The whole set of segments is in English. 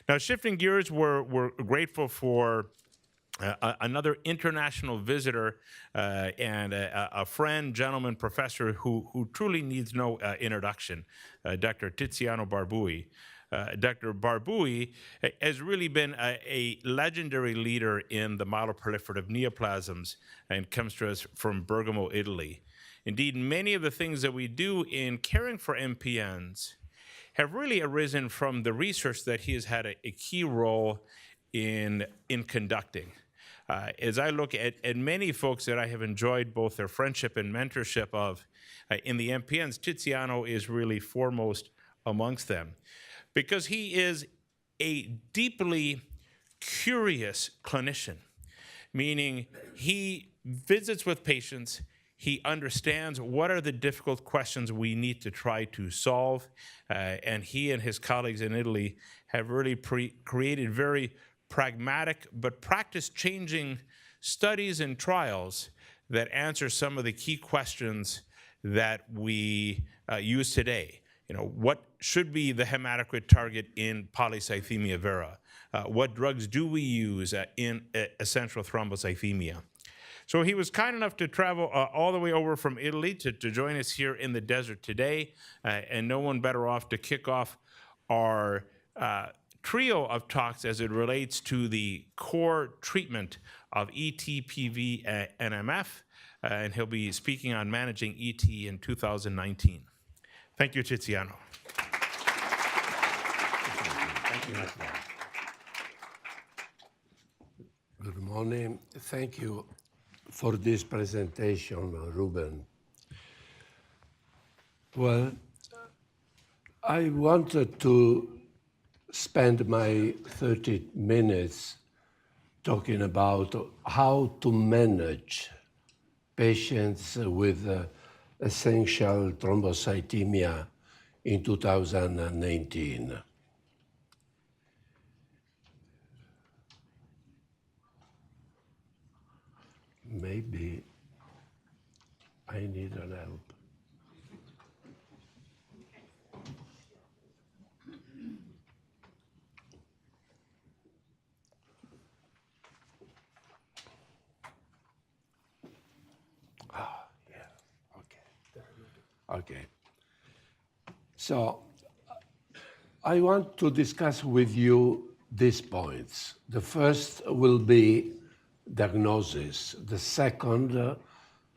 Now, shifting gears, we're grateful for another international visitor and a friend, gentleman, professor who truly needs no introduction, Dr. Tiziano Barbui. Dr. Barbui has really been a legendary leader in the myeloproliferative neoplasms and comes to us from Bergamo, Italy. Indeed, many of the things that we do in caring for MPNs have really arisen from the research that he has had a key role in conducting. As I look at many folks that I have enjoyed both their friendship and mentorship of in the MPNs, Tiziano is really foremost amongst them because he is a deeply curious clinician, meaning he visits with patients, he understands what are the difficult questions we need to try to solve, and he and his colleagues in Italy have really created very pragmatic but practice-changing studies and trials that answer some of the key questions that we use today. What should be the hematocrit target in polycythemia vera? What drugs do we use in essential thrombocythemia? So he was kind enough to travel all the way over from Italy to join us here in the desert today, and no one better off to kick off our trio of talks as it relates to the core treatment of ET, PV, and MF, and he'll be speaking on managing ET in 2019. Thank you, Tiziano. Thank you. Good morning. Thank you for this presentation, Ruben. Well, I wanted to spend my 30 minutes talking about how to manage patients with essential thrombocythemia in 2019. Maybe I need an help. Okay. So I want to discuss with you these points. The first will be diagnosis. The second,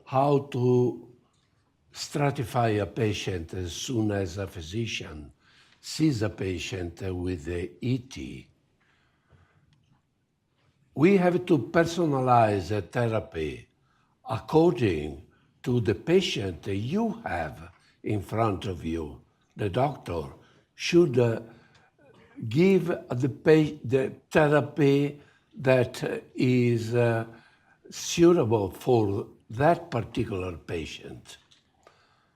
how to stratify a patient as soon as a physician sees a patient with ET. We have to personalize a therapy according to the patient you have in front of you. The doctor should give the therapy that is suitable for that particular patient.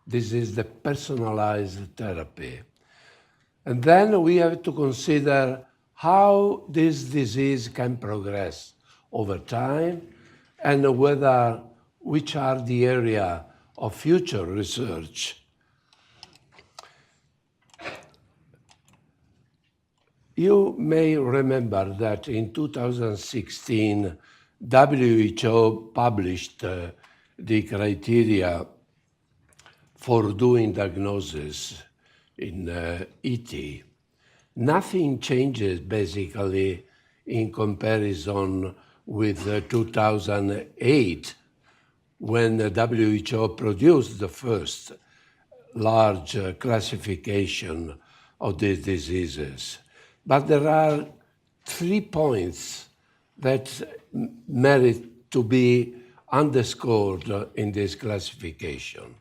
This is the personalized therapy. And then we have to consider how this disease can progress over time and which are the area of future research. You may remember that in 2016, WHO published the criteria for doing diagnosis in ET. Nothing changes basically in comparison with 2008, when the WHO produced the first large classification of these diseases. But there are 3 points that merit to be underscored in this classification.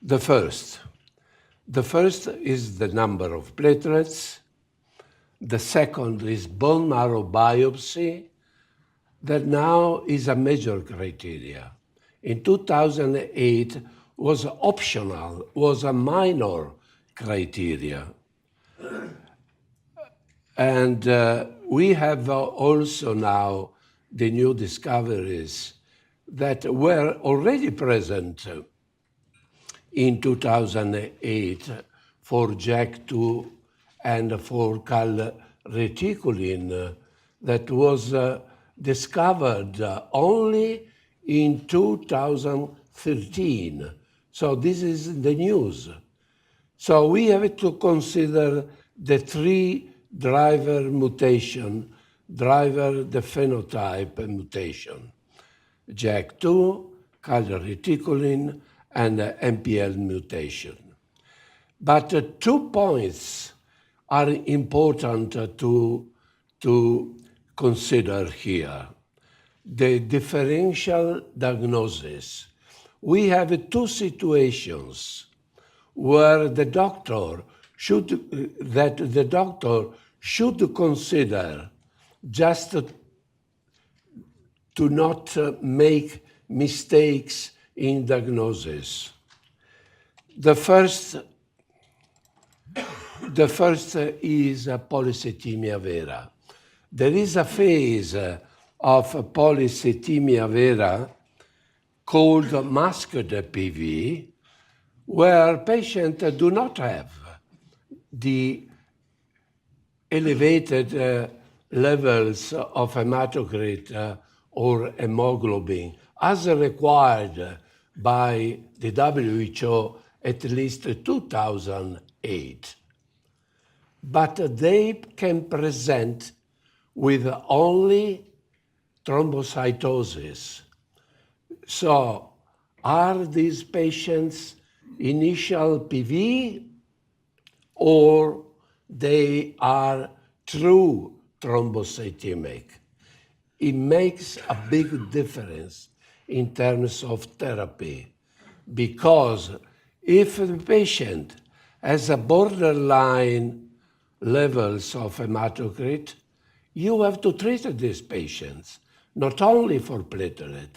The first is the number of platelets. The second is bone marrow biopsy, that now is a major criteria. In 2008, was optional, was a minor criteria. And we have also now the new discoveries that were already present in 2008 for JAK2 and for reticulin that was discovered only in 2013. So this is in the news. So we have to consider the three driver mutation, driver the phenotype mutation, JAK2, calreticulin, and MPL mutation. But 2 points are important to consider here. The differential diagnosis. We have 2 situations where the doctor should consider just to not make mistakes in diagnosis. The first is polycythemia vera. There is a phase of polycythemia vera called masked PV, where patients do not have the elevated levels of hematocrit or hemoglobin as required by the WHO at least 2008. But they can present with only thrombocytosis. So are these patients initial PV or they are true thrombocythemic? It makes a big difference in terms of therapy, because if the patient has a borderline levels of hematocrit, you have to treat these patients, not only for platelet,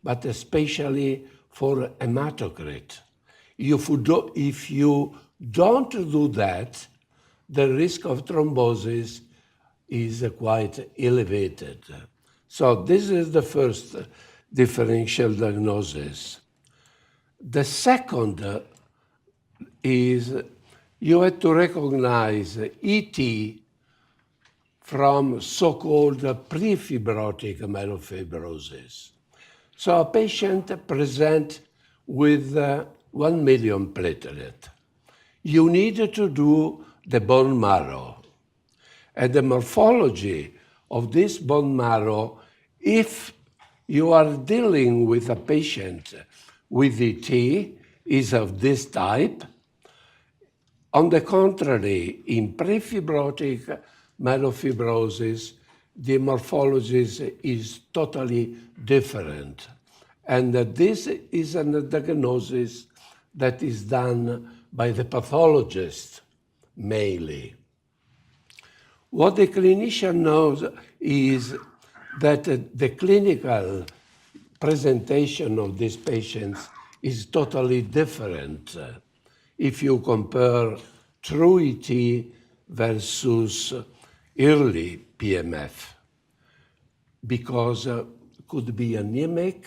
but especially for hematocrit. If you don't do that, the risk of thrombosis is quite elevated. So this is the first differential diagnosis. The second is you have to recognize ET from so-called prefibrotic myelofibrosis. So a patient presents with 1 million platelet. You need to do the bone marrow. And the morphology of this bone marrow, if you are dealing with a patient with ET, is of this type. On the contrary, in prefibrotic myelofibrosis, the morphology is totally different. And this is a diagnosis that is done by the pathologist mainly. What the clinician knows is that the clinical presentation of these patients is totally different if you compare true ET versus early PMF, because could be anemic,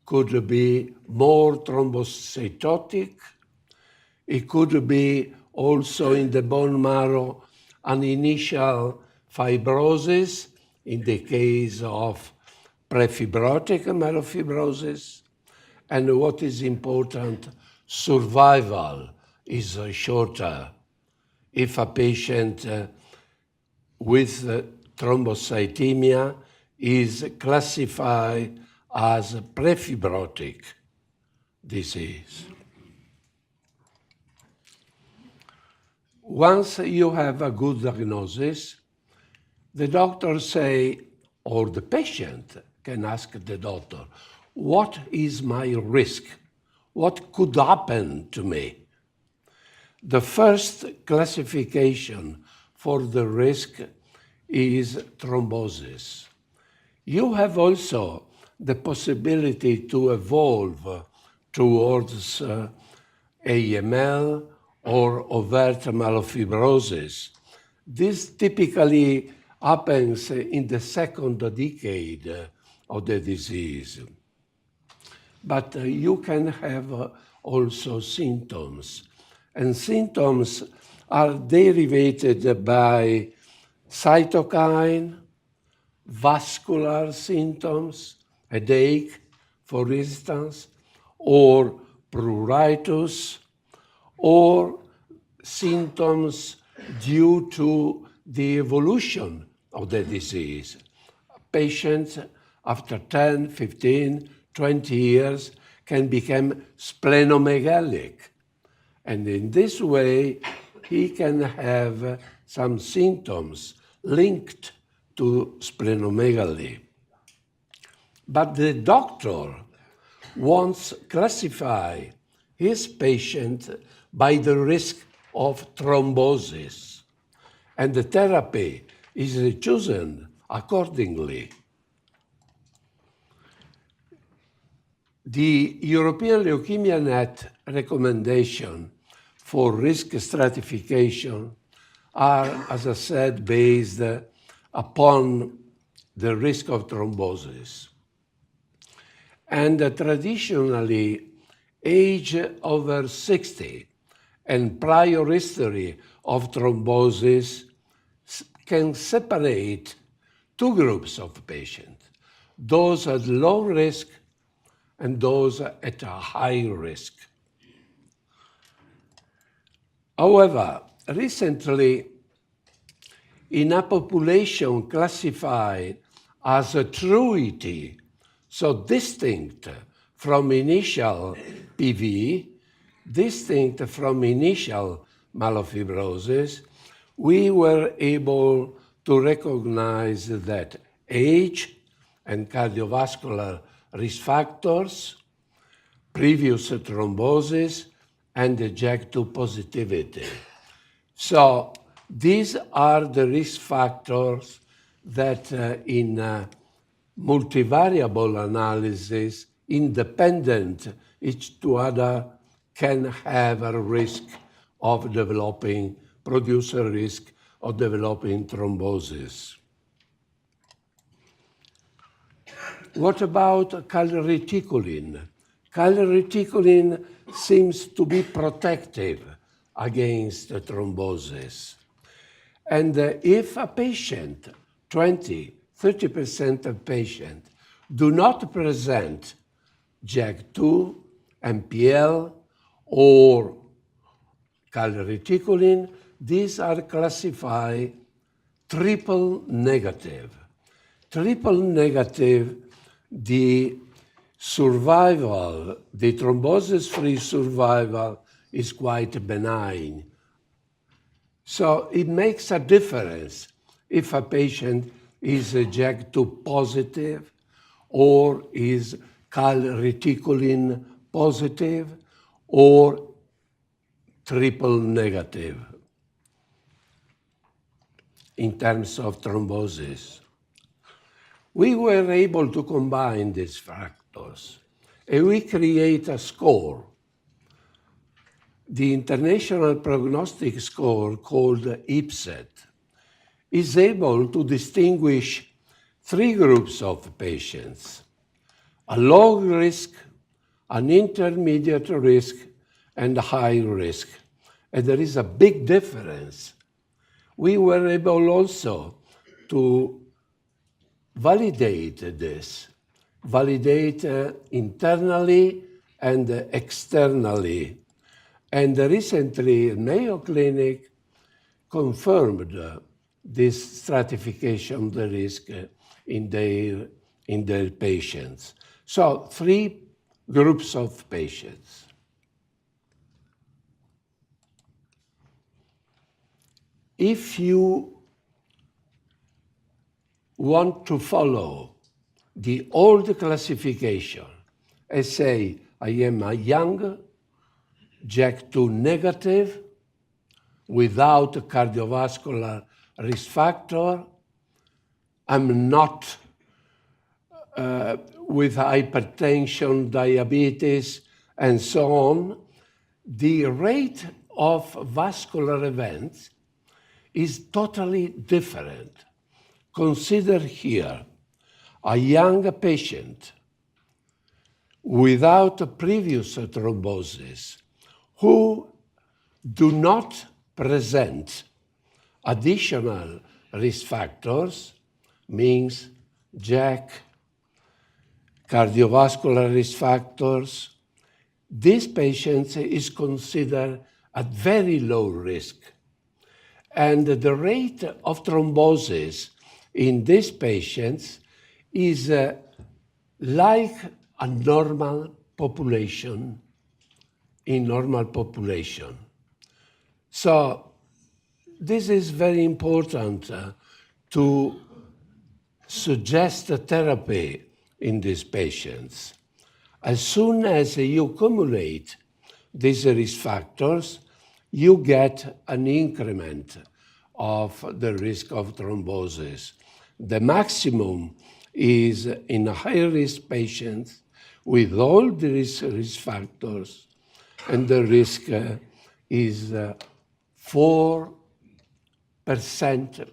could be more thrombocytotic, it could be also in the bone marrow an initial fibrosis in the case of prefibrotic myelofibrosis. And what is important, survival is shorter. If a patient with thrombocythemia is classified as prefibrotic disease. Once you have a good diagnosis, the doctor say, or the patient can ask the doctor, what is my risk? What could happen to me? The first classification for the risk is thrombosis. You have also the possibility to evolve towards AML or overt myelofibrosis. This typically happens in the second decade of the disease. But you can have also symptoms. And symptoms are derivated by cytokine, vascular symptoms, headache, for instance, or pruritus, or symptoms due to the evolution of the disease. Patients, after 10, 15, 20 years, can become splenomegalich. And in this way, he can have some symptoms linked to splenomegaly. But the doctor wants to classify his patient by the risk of thrombosis, and the therapy is chosen accordingly. The European Leukemia Net recommendation for risk stratification are, as I said, based upon the risk of thrombosis. And traditionally, age over 60 and prior history of thrombosis can separate two groups of patients, those at low risk and those at a high risk. However, recently, in a population classified as a truity, so distinct from initial PV, distinct from initial myelofibrosis, we were able to recognize that age and cardiovascular risk factors, previous thrombosis, and the JAK2 positivity. So these are the risk factors that in multivariable analysis, independent each to other, can have a risk of developing, produce a risk of developing thrombosis. What about calreticulin? Calreticulin seems to be protective against thrombosis. And if a patient, 20, 30% of patients, do not present JAK2, MPL, or calreticulin, these are classified triple negative. Triple negative, the survival, the thrombosis-free survival is quite benign. So it makes a difference if a patient is JAK2 positive or is calreticulin positive or triple negative in terms of thrombosis. We were able to combine these factors and we create a score. The international prognostic score called IPSET is able to distinguish three groups of patients: a low risk, an intermediate risk, and a high risk. And there is a big difference. We were able also to validate this, validate internally and externally. And recently, Mayo Clinic confirmed this stratification of the risk in their patients. So three groups of patients. If you want to follow the old classification and say, I am a young JAK2 negative without cardiovascular risk factor, I'm not with hypertension, diabetes, and so on, the rate of vascular events is totally different. Consider here a young patient without a previous thrombosis who do not present additional risk factors, means Jack, cardiovascular risk factors, this patient is considered at very low risk. And the rate of thrombosis in these patients is like a normal population, in normal population. So this is very important to suggest a therapy in these patients. As soon as you accumulate these risk factors, you get an increment of the risk of thrombosis. The maximum is in high-risk patients with all these risk factors, and the risk is 4%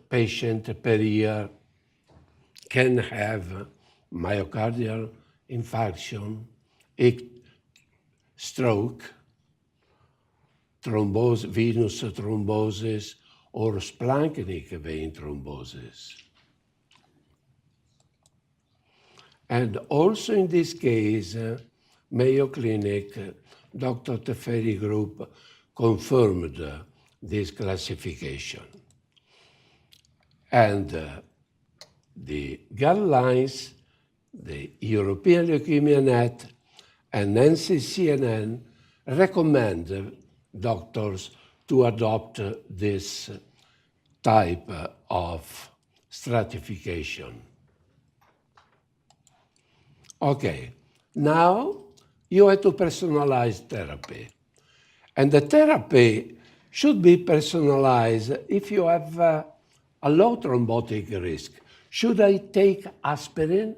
patient per year can have myocardial infarction, stroke, thrombosis, venous thrombosis, or splanchnic vein thrombosis. And also in this case, Mayo Clinic, Dr. Teferi group confirmed this classification. And the guidelines, the European Leukemia Net and NCCN recommend doctors to adopt this type of stratification. Okay, now you have to personalize therapy. And the therapy should be personalized if you have a low thrombotic risk. Should I take aspirin?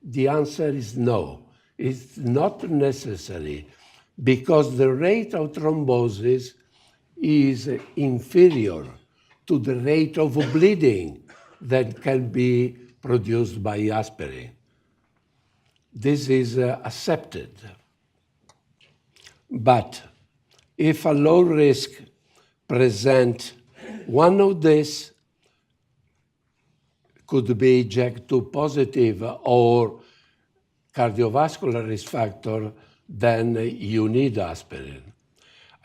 The answer is no. It's not necessary because the rate of thrombosis is inferior to the rate of bleeding that can be produced by aspirin. This is accepted. But if a low risk present one of these, could be JAK2 positive or cardiovascular risk factor, then you need aspirin.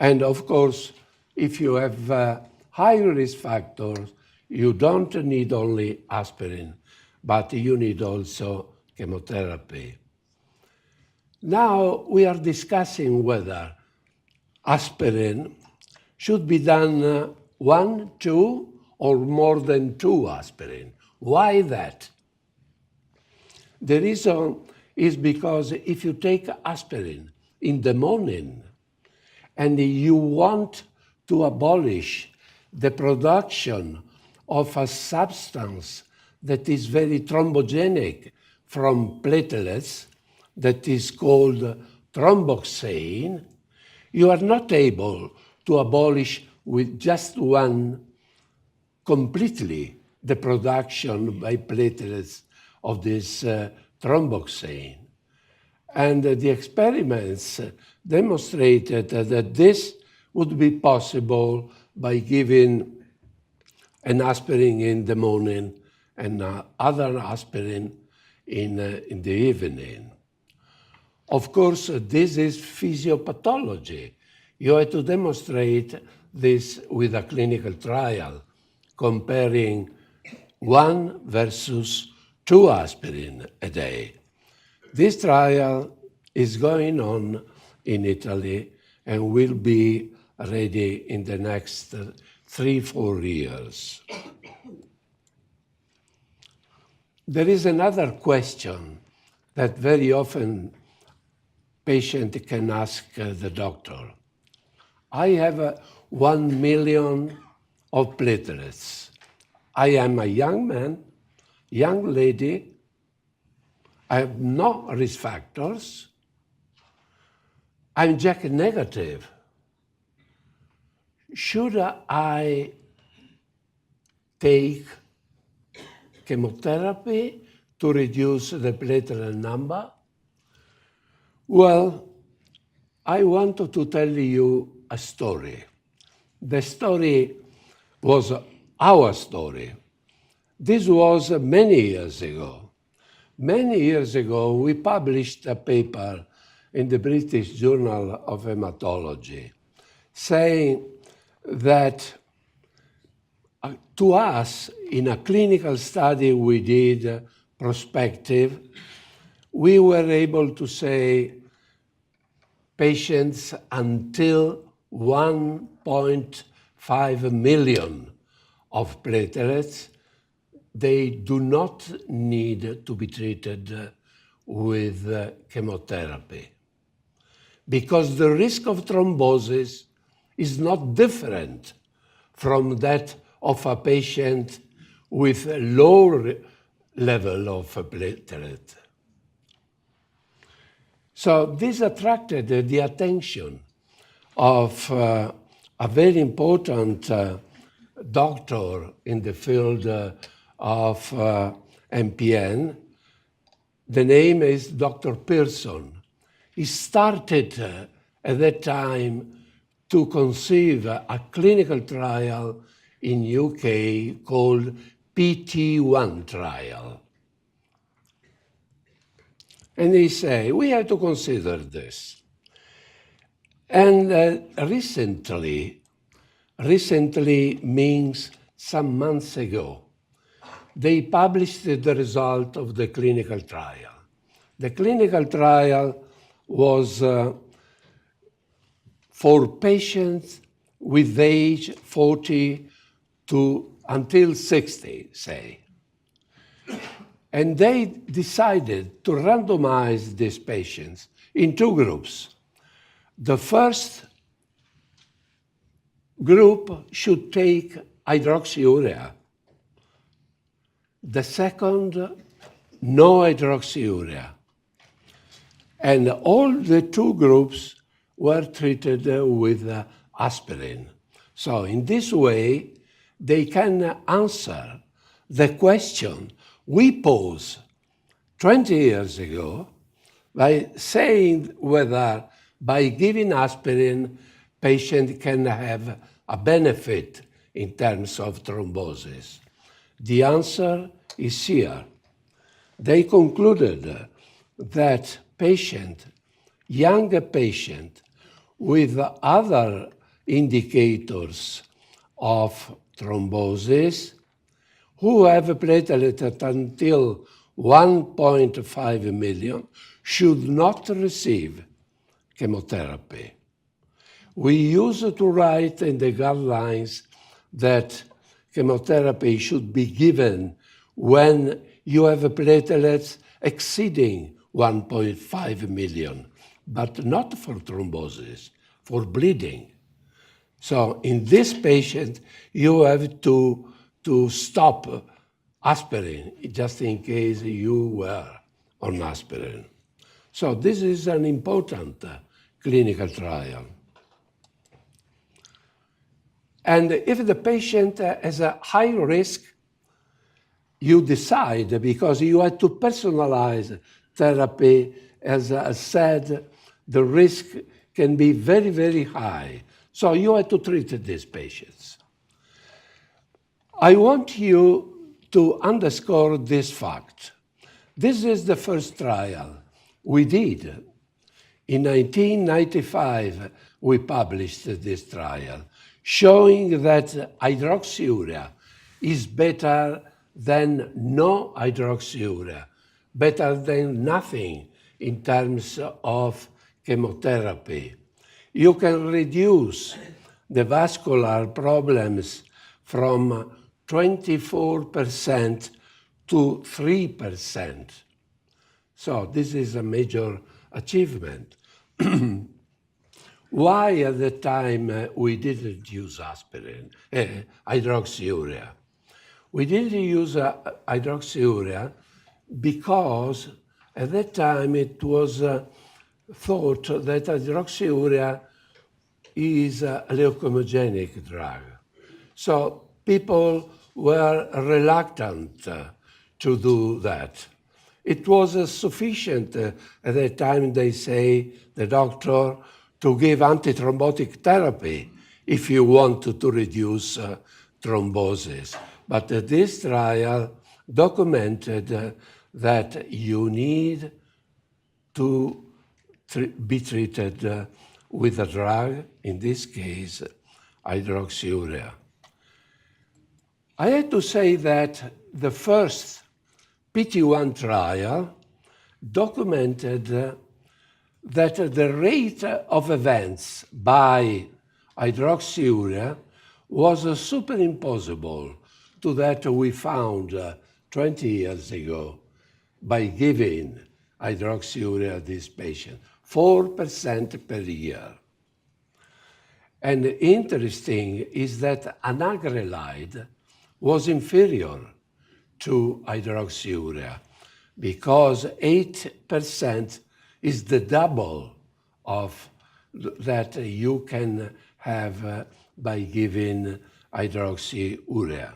And of course, if you have high risk factors, you don't need only aspirin, but you need also chemotherapy. Now we are discussing whether aspirin should be done 1, 2, or more than 2 aspirin. Why that? The reason is because if you take aspirin in the morning and you want to abolish the production of a substance that is very thrombogenic from platelets, that is called thromboxane, you are not able to abolish with just one completely the production by platelets of this thromboxane. And the experiments demonstrated that this would be possible by giving an aspirin in the morning and other aspirin in the evening. Of course, this is physiopathology. You have to demonstrate this with a clinical trial, comparing 1 versus 2 aspirin a day. This trial is going on in Italy and will be ready in the next 3-4 years. There is another question that very often patient can ask the doctor. I have 1 million of platelets. I am a young man, young lady. I have no risk factors. I'm JAK negative. Should I take chemotherapy to reduce the platelet number? Well, I want to tell you a story. The story was our story. This was many years ago. Many years ago, we published a paper in the British Journal of Hematology saying that to us, in a clinical study we did, prospective, we were able to say patients until 1.5 million of platelets, they do not need to be treated with chemotherapy, because the risk of thrombosis is not different from that of a patient with a low level of platelet. So this attracted the attention of a very important doctor in the field of MPN. The name is Dr. Pearson. He started at that time to conceive a clinical trial in UK called PT1 trial. And they say, we have to consider this. And recently means some months ago, they published the result of the clinical trial. The clinical trial was for patients with age 40 to until 60, say. And they decided to randomize these patients in two groups. The first group should take hydroxyurea. The second, no hydroxyurea. And all the two groups were treated with aspirin. So in this way, they can answer the question we posed 20 years ago by saying whether by giving aspirin, patient can have a benefit in terms of thrombosis. The answer is here. They concluded that younger patient with other indicators of thrombosis who have a platelet at until 1.5 million should not receive chemotherapy. We used to write in the guidelines that chemotherapy should be given when you have platelets exceeding 1.5 million, but not for thrombosis, for bleeding. So in this patient, you have to stop aspirin, just in case you were on aspirin. So this is an important clinical trial. And if the patient has a high risk, you decide, because you have to personalize therapy. As I said, the risk can be very, very high. So you have to treat these patients. I want you to underscore this fact. This is the first trial we did. In 1995, we published this trial, showing that hydroxyurea is better than no hydroxyurea, better than nothing in terms of chemotherapy. You can reduce the vascular problems from 24% to 3%. So this is a major achievement. Why at the time we didn't use hydroxyurea? We didn't use hydroxyurea because at that time it was thought that hydroxyurea is a leukomogenic drug. So people were reluctant to do that. It was sufficient at that time, they say, the doctor, to give antithrombotic therapy if you want to reduce thrombosis. But this trial documented that you need to be treated with a drug, in this case, hydroxyurea. I had to say that the first PT1 trial documented that the rate of events by hydroxyurea was superimposable to that we found 20 years ago by giving hydroxyurea to this patient, 4% per year. And interesting is that anagrelide was inferior to hydroxyurea because 8% is the double of that you can have by giving hydroxyurea.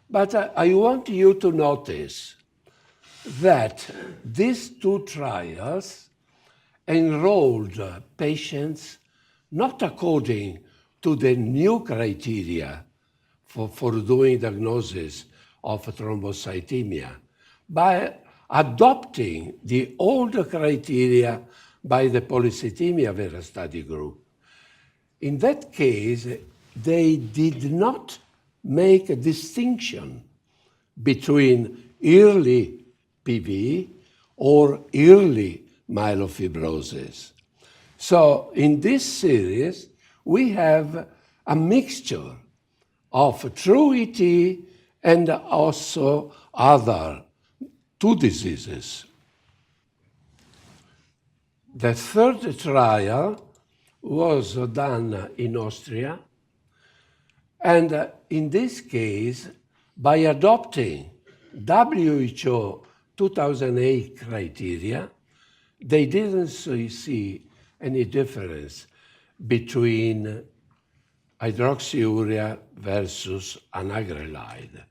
But I want you to notice that these two trials enrolled patients not according to the new criteria for doing diagnosis of thrombocythemia, by adopting the old criteria by the polycythemia vera study group. In that case, they did not make a distinction between early PV or early myelofibrosis. So in this series, we have a mixture of true ET and also other two diseases. The third trial was done in Austria, and in this case, by adopting WHO 2008 criteria, they didn't see any difference between hydroxyurea versus anagrelide.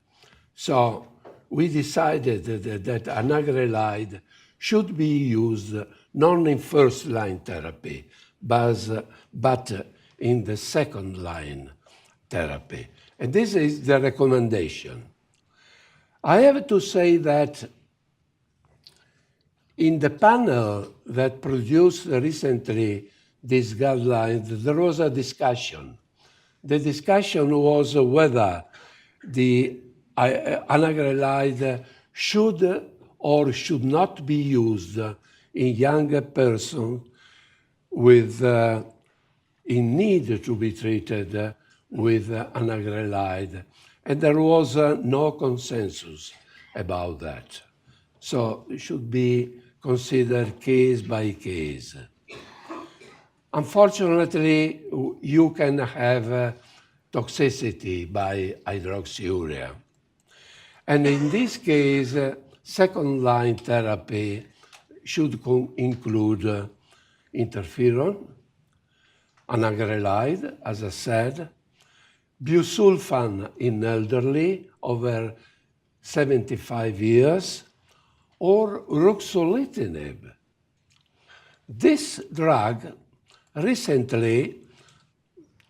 So we decided that anagrelide should be used not in first-line therapy, but in the second-line therapy. And this is the recommendation. I have to say that in the panel that produced recently these guidelines, there was a discussion. The discussion was whether the anagrelide should or should not be used in younger persons with in need to be treated with anagrelide. And there was no consensus about that. So it should be considered case by case. Unfortunately, you can have toxicity by hydroxyurea. And in this case, second-line therapy should include interferon, anagrelide, as I said, busulfan in elderly over 75 years, or ruxolitinib. This drug, recently,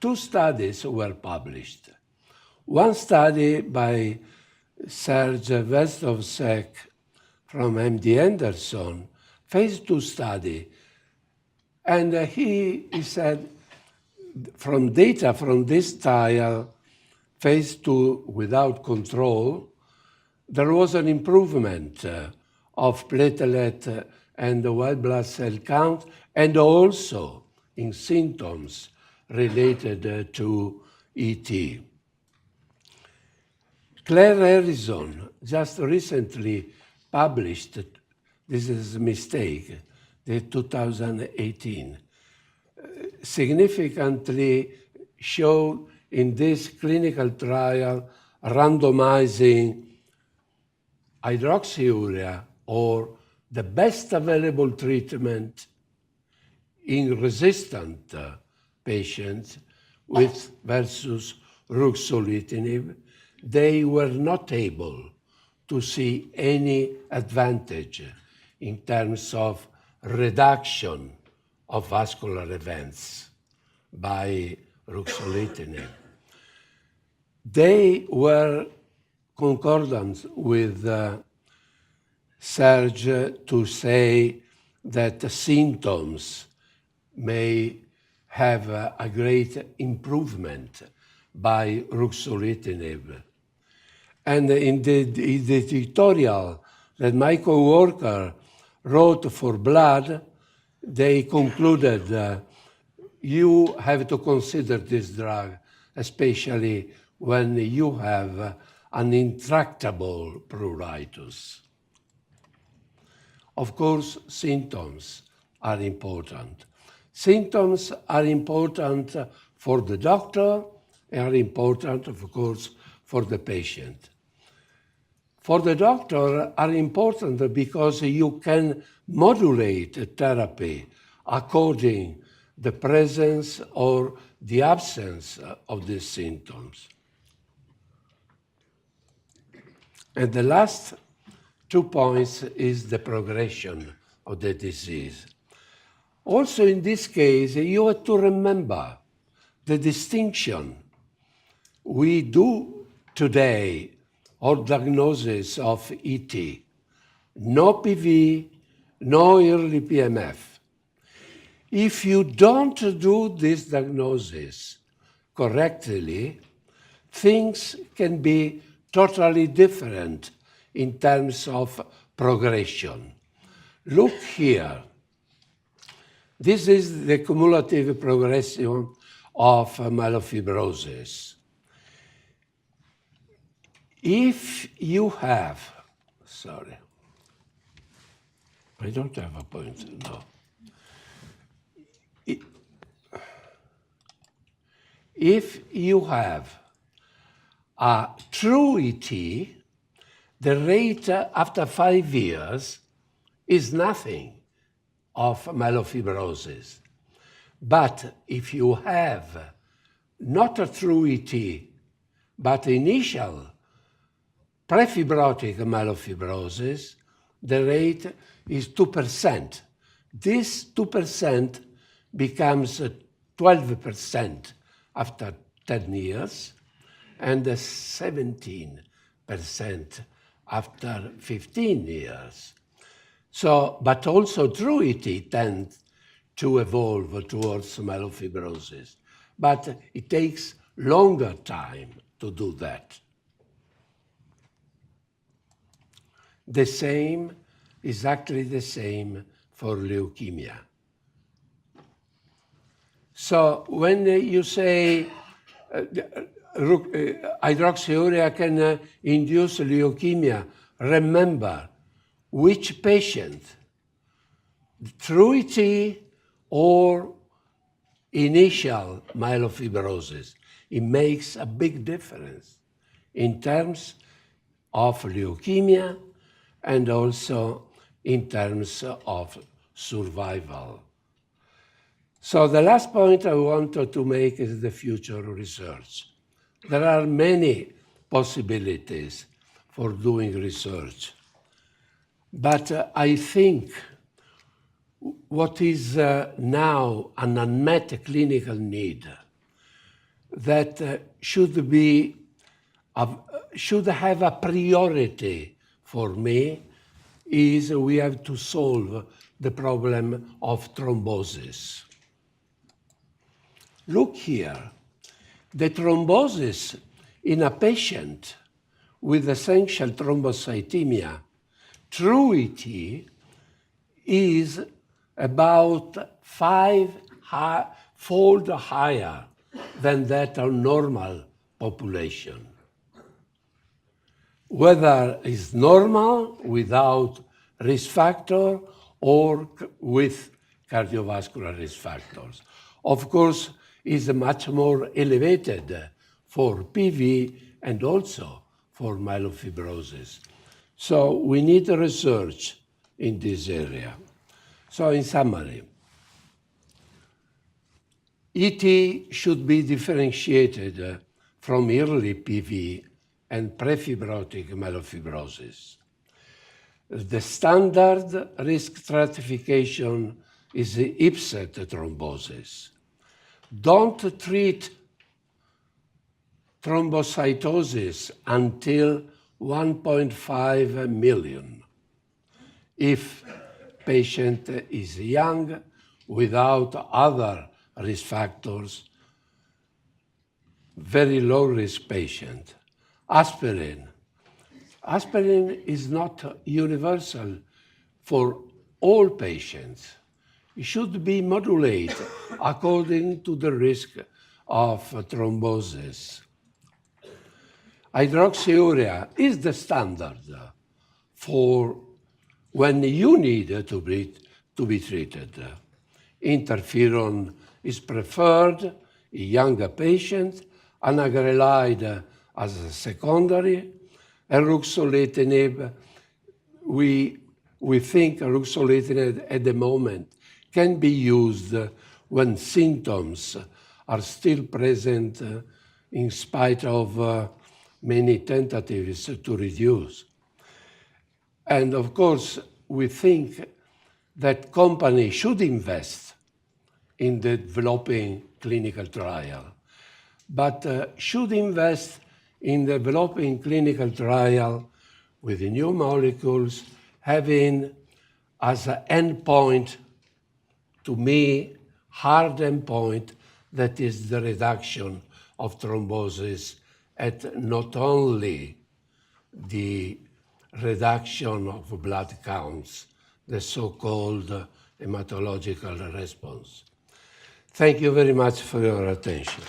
two studies were published. One study by Serge Vestovsek from MD Anderson, phase 2 study. And he said, from data from this trial, phase 2 without control, there was an improvement of platelet and the white blood cell count, and also in symptoms related to ET. Claire Harrison just recently published, this is a mistake, the 2018, significantly showed in this clinical trial randomizing hydroxyurea or the best available treatment in resistant patients with versus ruxolitinib. They were not able to see any advantage in terms of reduction of vascular events by ruxolitinib. They were concordant with Serge to say that the symptoms may have a great improvement by ruxolitinib. And in the editorial that my coworker wrote for Blood, they concluded you have to consider this drug, especially when you have an intractable pruritus. Of course, symptoms are important. Symptoms are important for the doctor, are important, of course, for the patient. For the doctor are important because you can modulate therapy according the presence or the absence of these symptoms. And the last 2 points is the progression of the disease. Also in this case, you have to remember the distinction we do today or diagnosis of ET. No PV, no early PMF. If you don't do this diagnosis correctly, things can be totally different in terms of progression. Look here. This is the cumulative progression of myelofibrosis. If you have, sorry, I don't have a point, no. If you have a true ET, the rate after 5 years is nothing of myelofibrosis. But if you have not a true ET, but initial prefibrotic myelofibrosis, the rate is 2%. This 2% becomes 12% after 10 years and 17% after 15 years. So, but also true ET tends to evolve towards myelofibrosis, but it takes longer time to do that. The same, exactly the same for leukemia. So when you say hydroxyurea can induce leukemia, remember which patient, true ET or initial myelofibrosis. It makes a big difference in terms of leukemia and also in terms of survival. So the last point I wanted to make is the future research. There are many possibilities for doing research, but I think what is now an unmet clinical need that should have a priority for me is we have to solve the problem of thrombosis. Look here, the thrombosis in a patient with essential thrombocythemia, true ET, is about 5-fold higher than that of normal population. Whether it's normal without risk factor or with cardiovascular risk factors. Of course, is much more elevated for PV and also for myelofibrosis. So we need research in this area. So in summary, ET should be differentiated from early PV and prefibrotic myelofibrosis. The standard risk stratification is the IPSET thrombosis. Don't treat thrombocytosis until 1.5 million. If patient is young, without other risk factors, very low risk patient. Aspirin. Aspirin is not universal for all patients. It should be modulated according to the risk of thrombosis. Hydroxyurea is the standard for when you need to be treated. Interferon is preferred in younger patients, anagrelide as a secondary, and ruxolitinib, we think ruxolitinib at the moment can be used when symptoms are still present in spite of many tentatives to reduce. And of course, we think that companies should invest in developing clinical trial, but should invest in developing clinical trial with the new molecules having as an endpoint, to me, hard endpoint, that is the reduction of thrombosis at not only the reduction of blood counts, the so-called hematological response. Thank you very much for your attention.